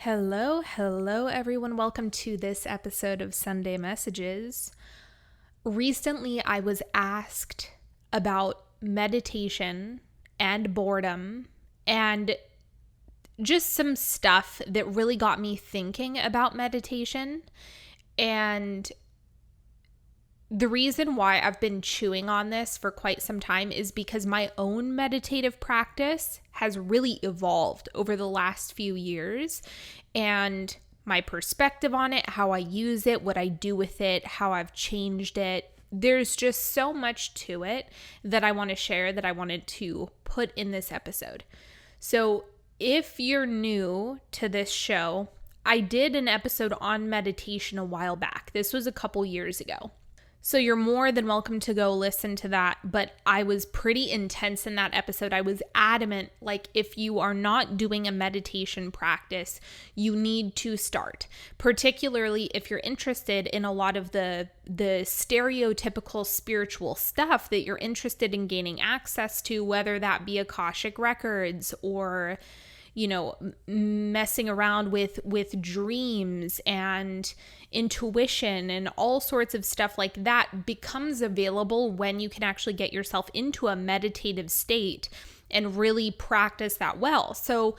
Hello, everyone. Welcome to this episode of Sunday Messages. Recently, I was asked about meditation and boredom and just some stuff that really got me thinking about meditation. And the reason why I've been chewing on this for quite some time is because my own meditative practice has really evolved over the last few years, and my perspective on it, how I use it, what I do with it, how I've changed it. There's just so much to it that I want to share that I wanted to put in this episode. So if you're new to this show, I did an episode on meditation a while back. This was a couple years ago. So you're more than welcome to go listen to that, but I was pretty intense in that episode. I was adamant, like, if you are not doing a meditation practice, you need to start, particularly if you're interested in a lot of the stereotypical spiritual stuff that you're interested in gaining access to, whether that be Akashic records or messing around with dreams and intuition and all sorts of stuff like that becomes available when you can actually get yourself into a meditative state and really practice that well. So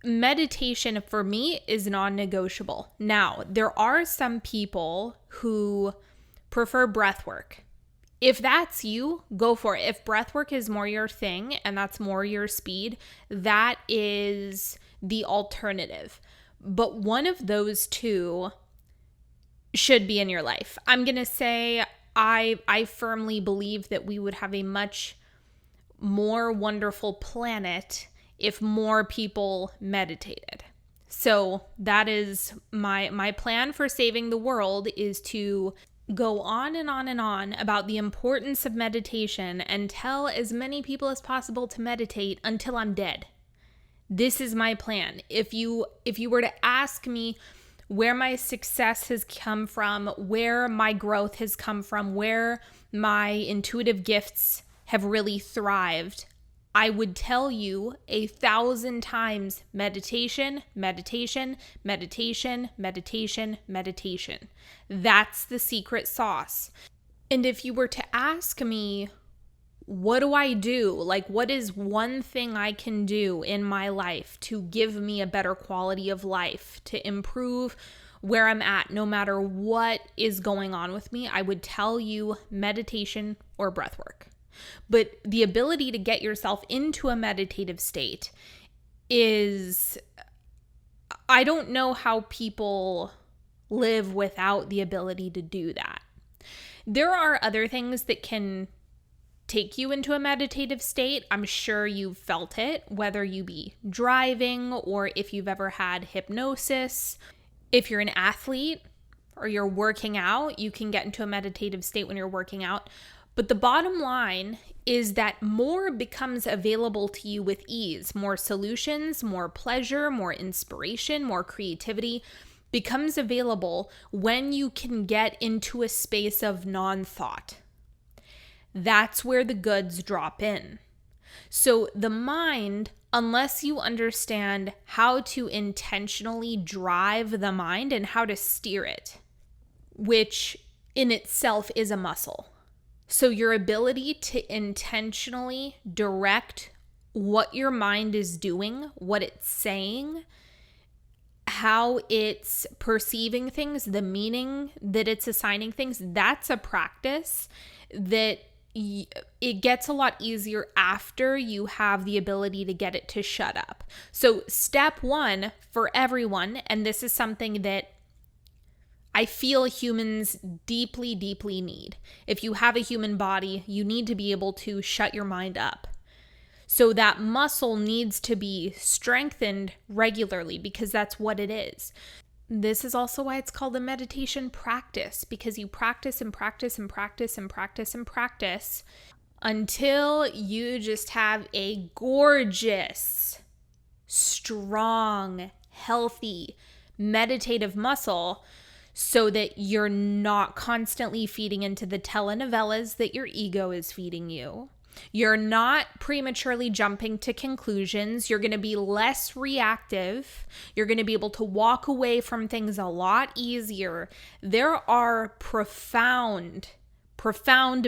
meditation for me is non-negotiable. Now, there are some people who prefer breath work. If that's you, go for it. If breathwork is more your thing and that's more your speed, that is the alternative. But one of those two should be in your life. I'm going to say I firmly believe that we would have a much more wonderful planet if more people meditated. So that is my plan for saving the world, is to go on and on and on about the importance of meditation and tell as many people as possible to meditate until I'm dead. This is my plan. If you were to ask me where my success has come from, where my growth has come from, where my intuitive gifts have really thrived, I would tell you 1,000 times meditation, meditation, meditation, meditation, meditation. That's the secret sauce. And if you were to ask me, what do I do? Like, what is one thing I can do in my life to give me a better quality of life, to improve where I'm at, no matter what is going on with me? I would tell you meditation or breath work. But the ability to get yourself into a meditative state is, I don't know how people live without the ability to do that. There are other things that can take you into a meditative state. I'm sure you've felt it, whether you be driving or if you've ever had hypnosis. If you're an athlete or you're working out, you can get into a meditative state when you're working out. But the bottom line is that more becomes available to you with ease. More solutions, more pleasure, more inspiration, more creativity becomes available when you can get into a space of non-thought. That's where the goods drop in. So the mind, unless you understand how to intentionally drive the mind and how to steer it, which in itself is a muscle. So your ability to intentionally direct what your mind is doing, what it's saying, how it's perceiving things, the meaning that it's assigning things, that's a practice that it gets a lot easier after you have the ability to get it to shut up. So step one for everyone, and this is something that I feel humans deeply, deeply need. If you have a human body, you need to be able to shut your mind up. So that muscle needs to be strengthened regularly because that's what it is. This is also why it's called a meditation practice, because you practice and practice and practice and practice and practice until you just have a gorgeous, strong, healthy, meditative muscle, so that you're not constantly feeding into the telenovelas that your ego is feeding you. You're not prematurely jumping to conclusions. You're going to be less reactive. You're going to be able to walk away from things a lot easier. There are profound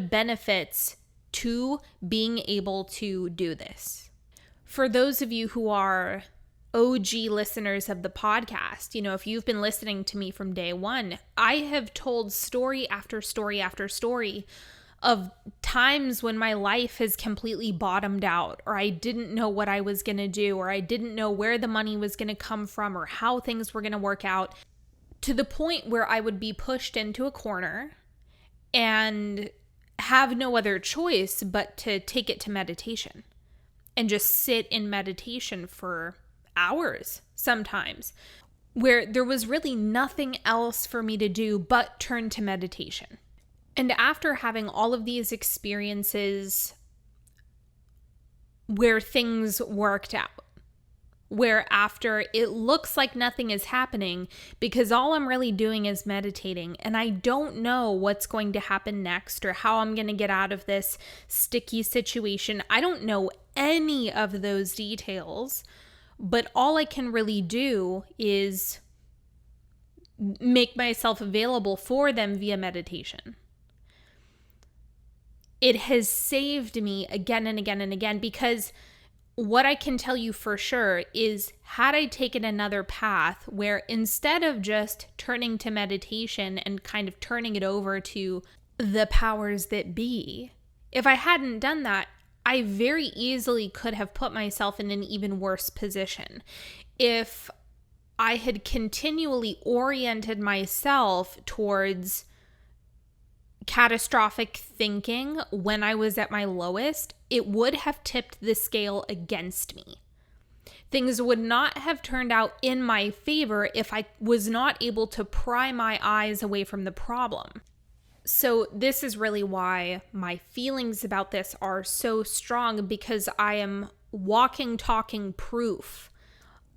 benefits to being able to do this. For those of you who are OG listeners of the podcast, if you've been listening to me from day one, I have told story after story after story of times when my life has completely bottomed out, or I didn't know what I was going to do, or I didn't know where the money was going to come from, or how things were going to work out, to the point where I would be pushed into a corner and have no other choice but to take it to meditation and just sit in meditation for hours sometimes, where there was really nothing else for me to do but turn to meditation. And after having all of these experiences where things worked out, where after it looks like nothing is happening because all I'm really doing is meditating and I don't know what's going to happen next or how I'm going to get out of this sticky situation. I don't know any of those details, but all I can really do is make myself available for them via meditation. It has saved me again and again and again, because what I can tell you for sure is, had I taken another path where instead of just turning to meditation and kind of turning it over to the powers that be, if I hadn't done that, I very easily could have put myself in an even worse position. If I had continually oriented myself towards catastrophic thinking when I was at my lowest, it would have tipped the scale against me. Things would not have turned out in my favor if I was not able to pry my eyes away from the problem. So this is really why my feelings about this are so strong, because I am walking, talking proof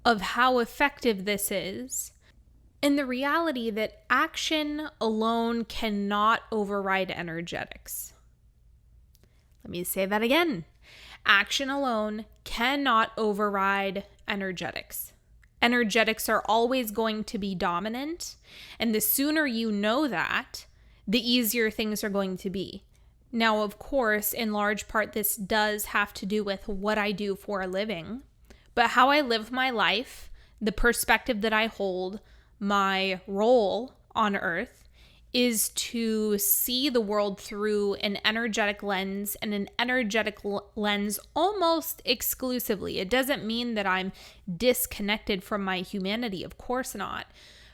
of how effective this is. And the reality that action alone cannot override energetics. Let me say that again. Action alone cannot override energetics. Energetics are always going to be dominant, and the sooner you know that, the easier things are going to be. Now, of course, in large part, this does have to do with what I do for a living, but how I live my life, the perspective that I hold, my role on earth is to see the world through an energetic lens, and an energetic lens almost exclusively. It doesn't mean that I'm disconnected from my humanity, of course not.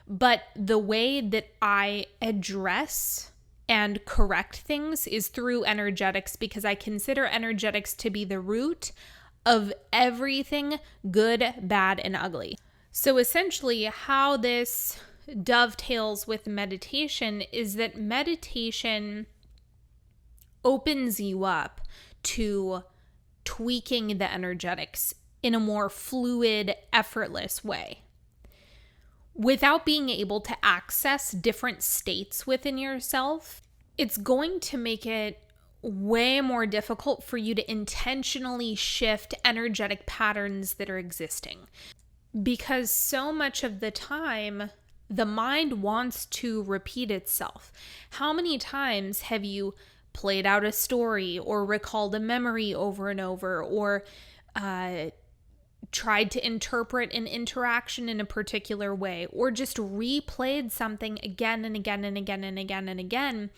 But the way that I address and correct things is through energetics, because I consider energetics to be the root of everything good, bad, and ugly. So essentially, how this dovetails with meditation is that meditation opens you up to tweaking the energetics in a more fluid, effortless way. Without being able to access different states within yourself, it's going to make it way more difficult for you to intentionally shift energetic patterns that are existing. Because so much of the time, the mind wants to repeat itself. How many times have you played out a story or recalled a memory over and over, or tried to interpret an interaction in a particular way, or just replayed something again and again and again and again and again?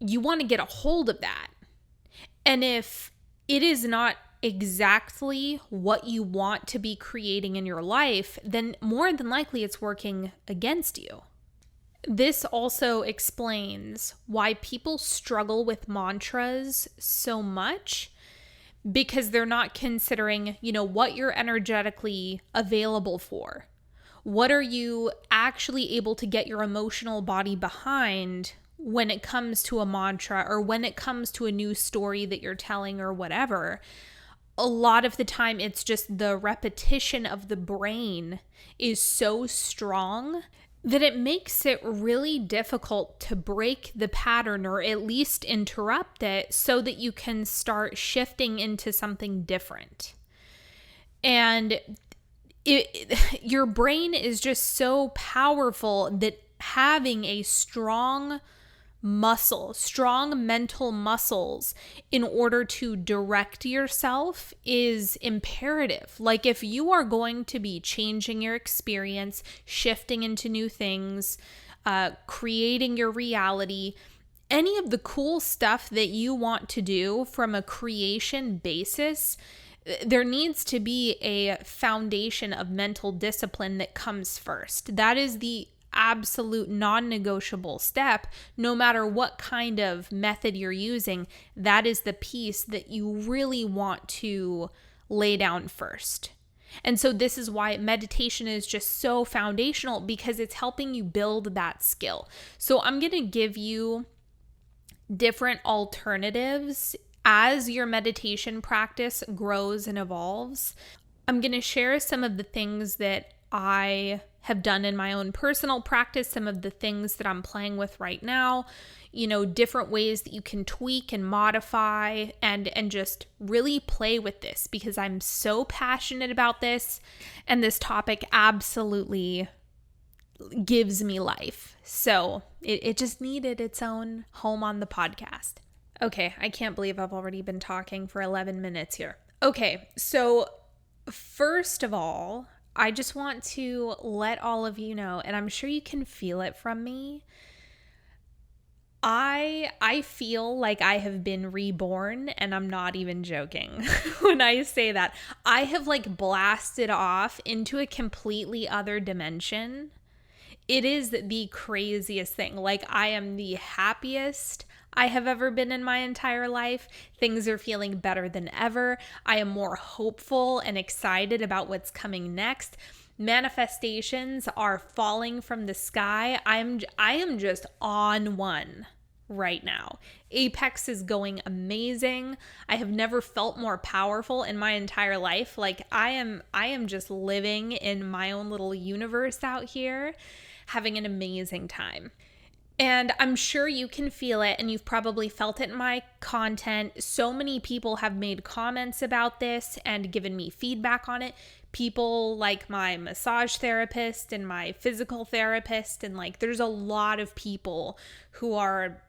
You want to get a hold of that. And if it is not exactly what you want to be creating in your life, then more than likely it's working against you. This also explains why people struggle with mantras so much, because they're not considering, what you're energetically available for. What are you actually able to get your emotional body behind when it comes to a mantra, or when it comes to a new story that you're telling, or whatever? A lot of the time, it's just the repetition of the brain is so strong that it makes it really difficult to break the pattern or at least interrupt it so that you can start shifting into something different. And your brain is just so powerful that having a strong mental muscles in order to direct yourself is imperative. Like if you are going to be changing your experience, shifting into new things, creating your reality, any of the cool stuff that you want to do from a creation basis, there needs to be a foundation of mental discipline that comes first. That is the absolute non-negotiable step. No matter what kind of method you're using, that is the piece that you really want to lay down first. And so this is why meditation is just so foundational, because it's helping you build that skill. So I'm going to give you different alternatives as your meditation practice grows and evolves. I'm going to share some of the things that I have done in my own personal practice, some of the things that I'm playing with right now, different ways that you can tweak and modify and just really play with this, because I'm so passionate about this and this topic absolutely gives me life. So it just needed its own home on the podcast. Okay, I can't believe I've already been talking for 11 minutes here. Okay, so first of all, I just want to let all of you know, and I'm sure you can feel it from me, I feel like I have been reborn, and I'm not even joking when I say that. I have blasted off into a completely other dimension. It is the craziest thing. I am the happiest I have ever been in my entire life. Things are feeling better than ever. I am more hopeful and excited about what's coming next. Manifestations are falling from the sky. I am just on one right now. Apex is going amazing. I have never felt more powerful in my entire life. I am just living in my own little universe out here, having an amazing time. And I'm sure you can feel it, and you've probably felt it in my content. So many people have made comments about this and given me feedback on it. People like my massage therapist and my physical therapist, and there's a lot of people who are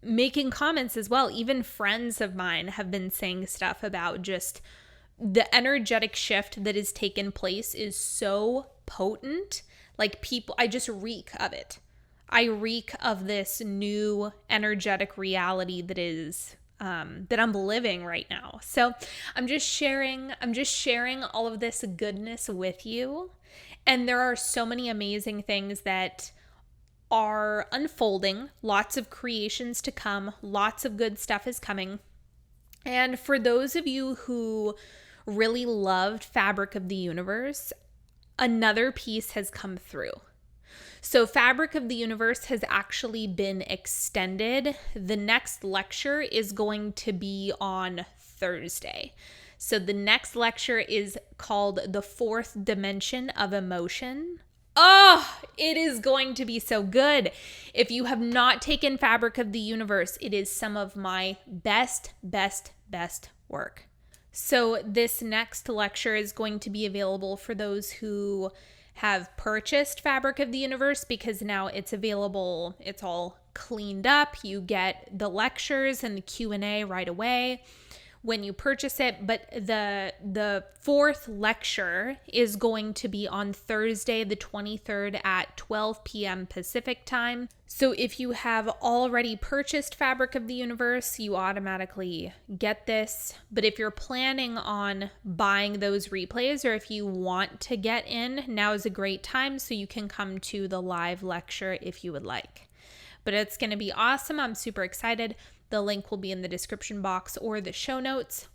making comments as well. Even friends of mine have been saying stuff about just the energetic shift that has taken place is so potent. I just reek of it. I reek of this new energetic reality that is that I'm living right now. So I'm just sharing all of this goodness with you. And there are so many amazing things that are unfolding, lots of creations to come, lots of good stuff is coming. And for those of you who really loved Fabric of the Universe, another piece has come through. So Fabric of the Universe has actually been extended. The next lecture is going to be on Thursday. So the next lecture is called The Fourth Dimension of Emotion. Oh, it is going to be so good. If you have not taken Fabric of the Universe, it is some of my best work. So this next lecture is going to be available for those who have purchased Fabric of the Universe, because now it's available. It's all cleaned up. You get the lectures and the Q&A right away when you purchase it. But the fourth lecture is going to be on Thursday, the 23rd at 12 p.m. Pacific time. So if you have already purchased Fabric of the Universe, you automatically get this. But if you're planning on buying those replays, or if you want to get in, now is a great time so you can come to the live lecture if you would like. But it's going to be awesome. I'm super excited. The link will be in the description box or the show notes.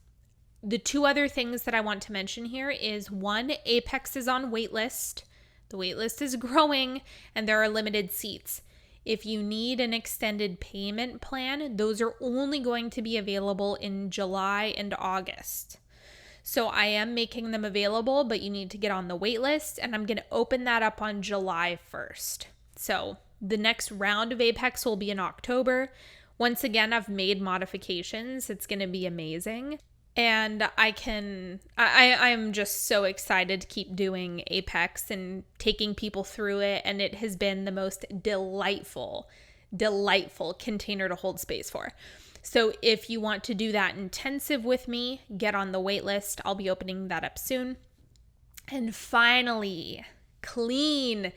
The two other things that I want to mention here is, one, Apex is on waitlist. The waitlist is growing and there are limited seats. If you need an extended payment plan, those are only going to be available in July and August. So I am making them available, but you need to get on the wait list, and I'm going to open that up on July 1st. So the next round of Apex will be in October. Once again, I've made modifications. It's going to be amazing. And I'm just so excited to keep doing Apex and taking people through it. And it has been the most delightful container to hold space for. So if you want to do that intensive with me, get on the wait list. I'll be opening that up soon. And finally, Clean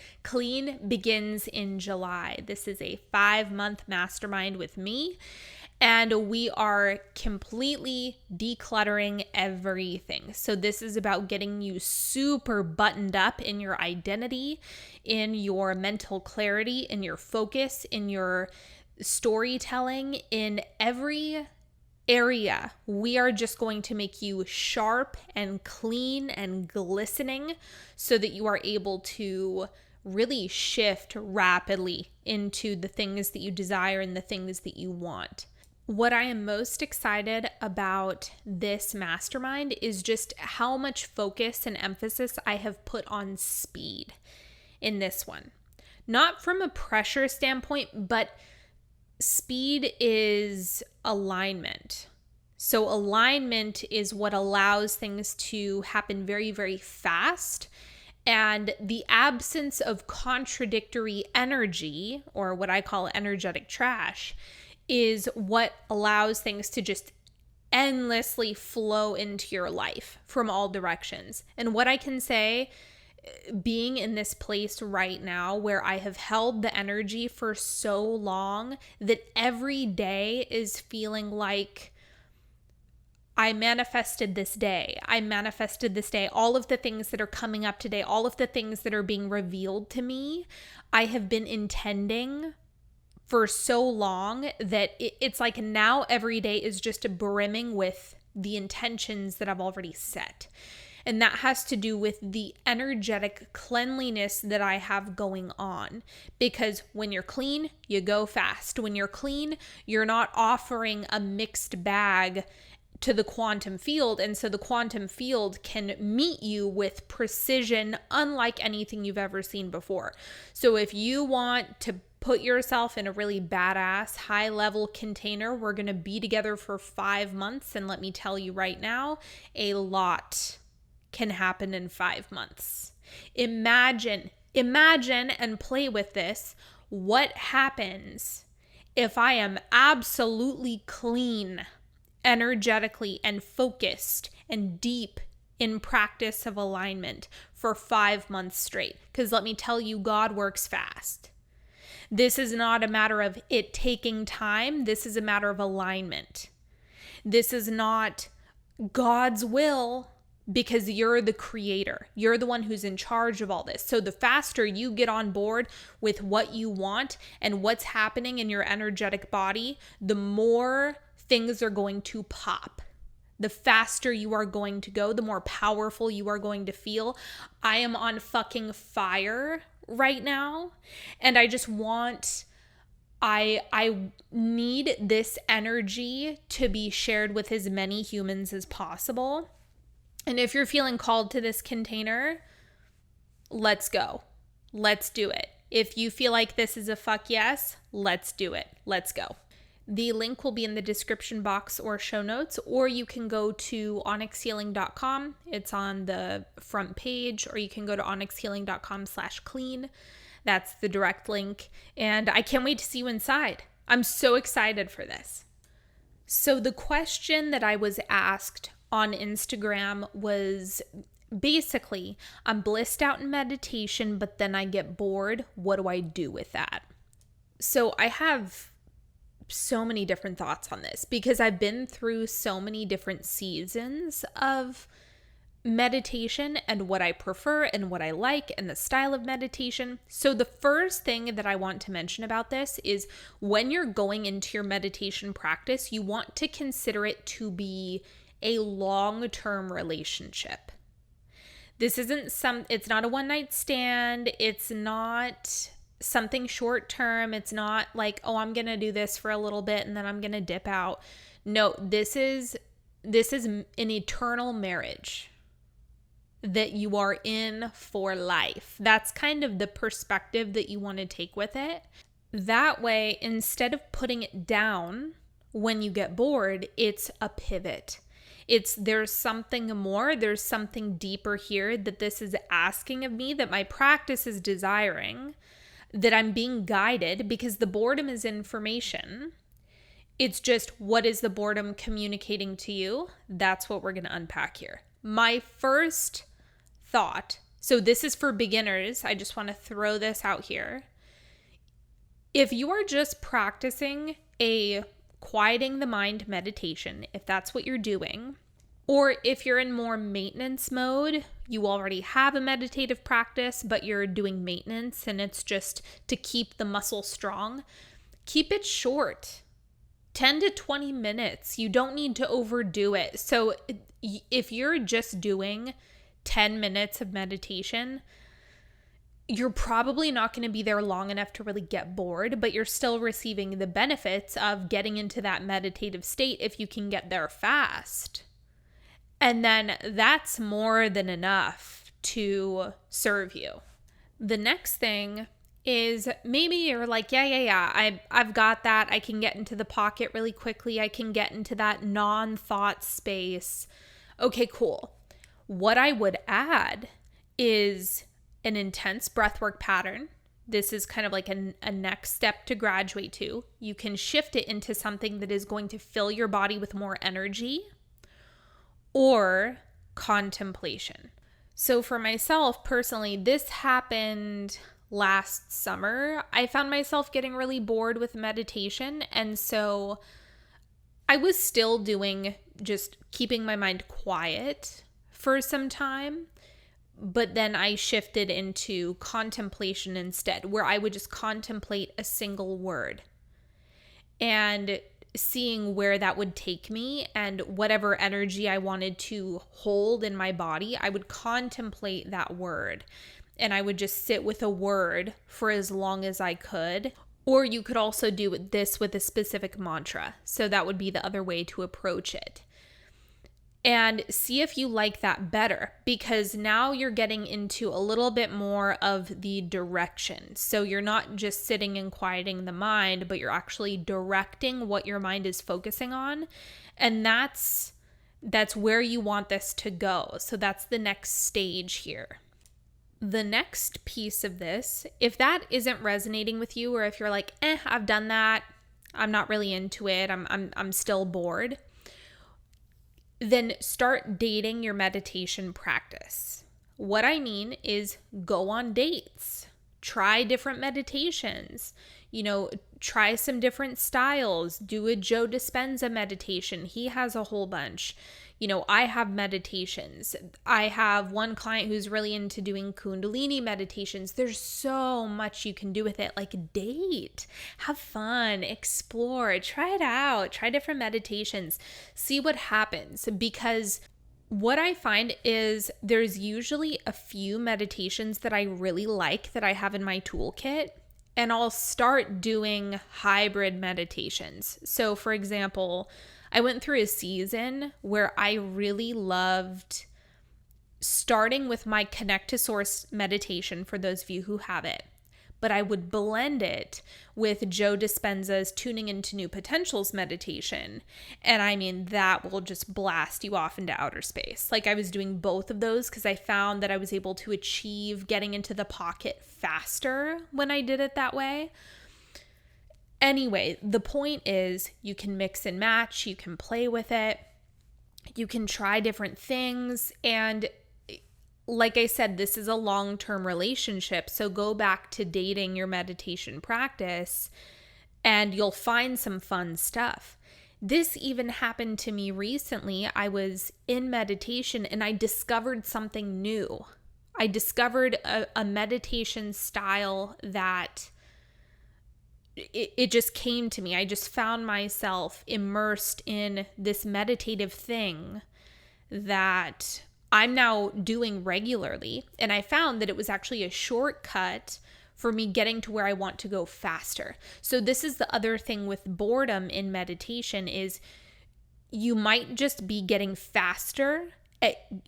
begins in July. This is a 5-month mastermind with me, and we are completely decluttering everything. So this is about getting you super buttoned up in your identity, in your mental clarity, in your focus, in your storytelling, in every area. We are just going to make you sharp and clean and glistening so that you are able to really shift rapidly into the things that you desire and the things that you want. What I am most excited about this mastermind is just how much focus and emphasis I have put on speed in this one. Not from a pressure standpoint, but speed is alignment. So alignment is what allows things to happen very, very fast. And the absence of contradictory energy, or what I call energetic trash, is what allows things to just endlessly flow into your life from all directions. And what I can say, being in this place right now where I have held the energy for so long that every day is feeling like I manifested this day. All of the things that are coming up today, all of the things that are being revealed to me, I have been intending for so long that it's like now every day is just brimming with the intentions that I've already set. And that has to do with the energetic cleanliness that I have going on. Because when you're clean, you go fast. When you're clean, you're not offering a mixed bag to the quantum field. And so the quantum field can meet you with precision unlike anything you've ever seen before. So if you want to put yourself in a really badass high level container, we're going to be together for 5 months. And let me tell you right now, a lot can happen in 5 months. Imagine and play with this. What happens if I am absolutely clean energetically and focused and deep in practice of alignment for 5 months straight? Because let me tell you, God works fast. This is not a matter of it taking time. This is a matter of alignment. This is not God's will, because you're the creator. You're the one who's in charge of all this. So the faster you get on board with what you want and what's happening in your energetic body, the more things are going to pop. The faster you are going to go, the more powerful you are going to feel. I am on fucking fire right now. And I just want, I need this energy to be shared with as many humans as possible. And if you're feeling called to this container, let's go. Let's do it. If you feel like this is a fuck yes, let's do it. Let's go. The link will be in the description box or show notes, or you can go to onyxhealing.com. It's on the front page, or you can go to onyxhealing.com/clean. That's the direct link. And I can't wait to see you inside. I'm so excited for this. So the question that I was asked on Instagram was basically, I'm blissed out in meditation, but then I get bored. What do I do with that? So I have so many different thoughts on this because I've been through so many different seasons of meditation and what I prefer and what I like and the style of meditation. So the first thing that I want to mention about this is when you're going into your meditation practice, you want to consider it to be a long-term relationship. This it's not a one-night stand. It's not something short-term. It's not like, oh, I'm going to do this for a little bit and then I'm going to dip out. No, this is an eternal marriage. that you are in for life. That's kind of the perspective that you want to take with it. That way, instead of putting it down when you get bored, it's a pivot. There's something more, there's something deeper here that this is asking of me, that my practice is desiring, that I'm being guided, because the boredom is information. It's just, what is the boredom communicating to you? That's what we're going to unpack here. My first thought, so this is for beginners, I just want to throw this out here. If you are just practicing a quieting the mind meditation, if that's what you're doing, or if you're in more maintenance mode, you already have a meditative practice, but you're doing maintenance and it's just to keep the muscle strong, keep it short. 10 to 20 minutes. You don't need to overdo it. So if you're just doing 10 minutes of meditation, you're probably not going to be there long enough to really get bored, but you're still receiving the benefits of getting into that meditative state if you can get there fast. And then that's more than enough to serve you. The next thing is, maybe you're like, I've got that. I can get into the pocket really quickly. I can get into that non-thought space. Okay, cool. What I would add is an intense breathwork pattern. This is kind of like a next step to graduate to. You can shift it into something that is going to fill your body with more energy, or contemplation. So for myself personally, this happened last summer. I found myself getting really bored with meditation, and so I was still doing just keeping my mind quiet for some time, but then I shifted into contemplation instead, where I would just contemplate a single word and seeing where that would take me, and whatever energy I wanted to hold in my body, I would contemplate that word. And I would just sit with a word for as long as I could. Or you could also do this with a specific mantra. So that would be the other way to approach it. And see if you like that better, because now you're getting into a little bit more of the direction. So you're not just sitting and quieting the mind, but you're actually directing what your mind is focusing on. And that's where you want this to go. So that's the next stage here. The next piece of this, if that isn't resonating with you, or if you're like, I've done that, I'm not really into it, I'm still bored, then start dating your meditation practice. What I mean is, go on dates, try different meditations, try some different styles, do a Joe Dispenza meditation. He has a whole bunch. I have meditations. I have one client who's really into doing Kundalini meditations. There's so much you can do with it. Like, date, have fun, explore, try it out, try different meditations, see what happens. Because what I find is there's usually a few meditations that I really like that I have in my toolkit, and I'll start doing hybrid meditations. So for example, I went through a season where I really loved starting with my Connect to Source meditation, for those of you who have it, but I would blend it with Joe Dispenza's Tuning into New Potentials meditation. And I mean, that will just blast you off into outer space. Like, I was doing both of those because I found that I was able to achieve getting into the pocket faster when I did it that way. Anyway, the point is, you can mix and match, you can play with it, you can try different things. And like I said, this is a long-term relationship. So go back to dating your meditation practice and you'll find some fun stuff. This even happened to me recently. I was in meditation and I discovered something new. I discovered a meditation style that it just came to me. I just found myself immersed in this meditative thing that I'm now doing regularly. And I found that it was actually a shortcut for me getting to where I want to go faster. So this is the other thing with boredom in meditation, is you might just be getting faster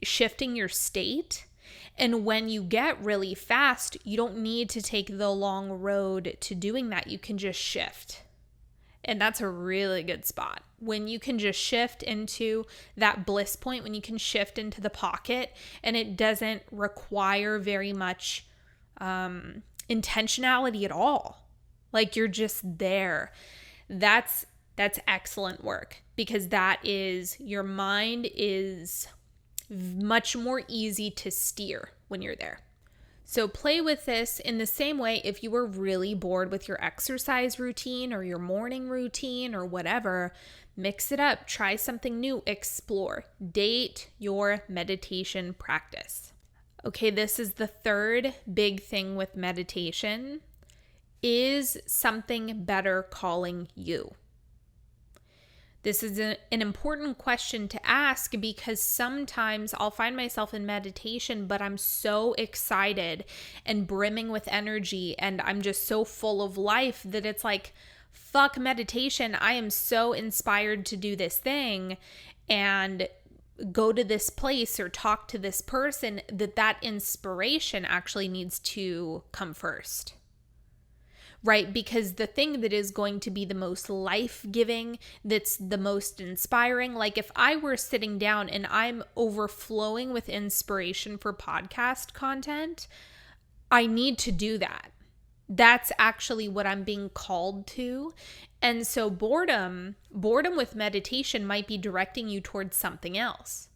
shifting your state. And when you get really fast, you don't need to take the long road to doing that. You can just shift. And that's a really good spot. When you can just shift into that bliss point, when you can shift into the pocket, and it doesn't require very much intentionality at all. Like, you're just there. That's excellent work, because that is, your mind is much more easy to steer when you're there. So play with this in the same way. If you were really bored with your exercise routine or your morning routine or whatever, mix it up, try something new, explore, date your meditation practice. Okay, this is the third big thing with meditation. Is something better calling you? This is an important question to ask, because sometimes I'll find myself in meditation, but I'm so excited and brimming with energy, and I'm just so full of life that it's like, fuck meditation. I am so inspired to do this thing and go to this place or talk to this person, that inspiration actually needs to come first. Right? Because the thing that is going to be the most life-giving, that's the most inspiring, like if I were sitting down and I'm overflowing with inspiration for podcast content, I need to do that. That's actually what I'm being called to. And so boredom with meditation might be directing you towards something else.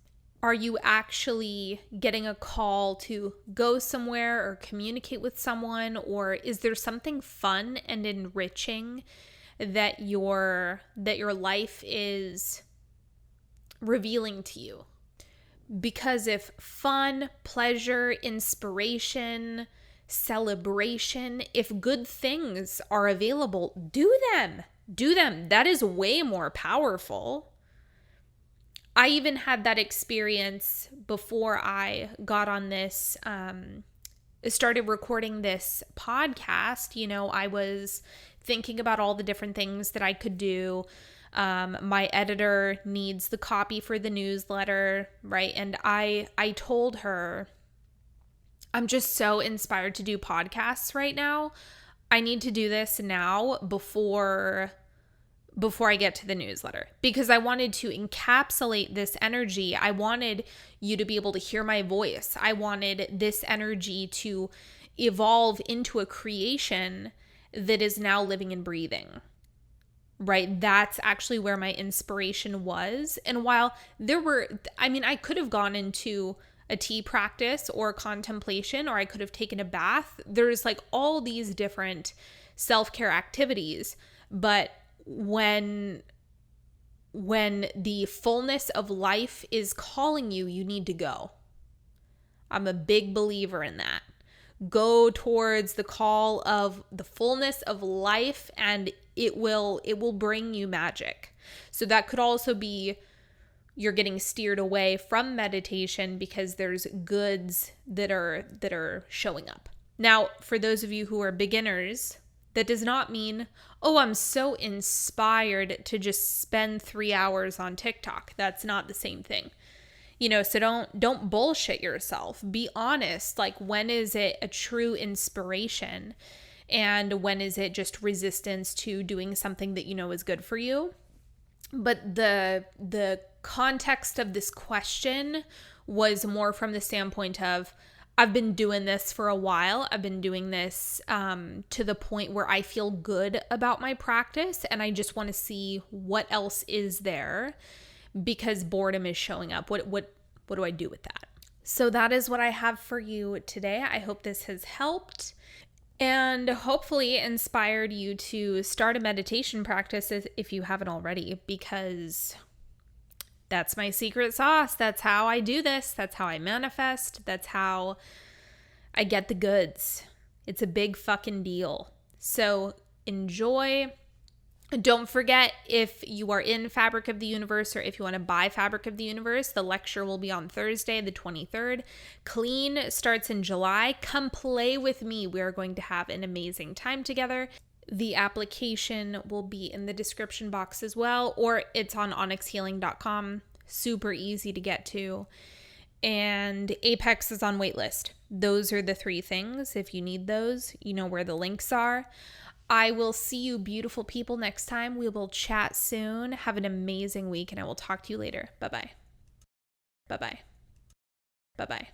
Are you actually getting a call to go somewhere or communicate with someone? Or is there something fun and enriching that your life is revealing to you? Because if fun, pleasure, inspiration, celebration, if good things are available, do them. Do them. That is way more powerful. I even had that experience before I got on this, started recording this podcast. You know, I was thinking about all the different things that I could do. My editor needs the copy for the newsletter, right? And I told her, I'm just so inspired to do podcasts right now. I need to do this now before I get to the newsletter, because I wanted to encapsulate this energy. I wanted you to be able to hear my voice. I wanted this energy to evolve into a creation that is now living and breathing, right? That's actually where my inspiration was. And while I could have gone into a tea practice or contemplation, or I could have taken a bath. There's like all these different self-care activities, but when the fullness of life is calling you, you need to go. I'm a big believer in that. Go towards the call of the fullness of life, and it will bring you magic. So that could also be you're getting steered away from meditation because there's goods that are showing up. Now, for those of you who are beginners, that does not mean, oh, I'm so inspired to just spend 3 hours on TikTok. That's not the same thing. You know, so don't bullshit yourself. Be honest. Like, when is it a true inspiration? And when is it just resistance to doing something that you know is good for you? But the context of this question was more from the standpoint of, I've been doing this for a while. I've been doing this to the point where I feel good about my practice, and I just want to see what else is there, because boredom is showing up. What do I do with that? So that is what I have for you today. I hope this has helped and hopefully inspired you to start a meditation practice if you haven't already, because that's my secret sauce. That's how I do this. That's how I manifest. That's how I get the goods. It's a big fucking deal. So enjoy. Don't forget, if you are in Fabric of the Universe, or if you want to buy Fabric of the Universe, the lecture will be on Thursday, the 23rd. Clean starts in July. Come play with me. We are going to have an amazing time together. The application will be in the description box as well, or it's on onyxhealing.com. Super easy to get to. and Apex is on waitlist. Those are the 3 things. If you need those, you know where the links are. I will see you beautiful people next time. We will chat soon. Have an amazing week, and I will talk to you later. Bye-bye. Bye-bye. Bye-bye.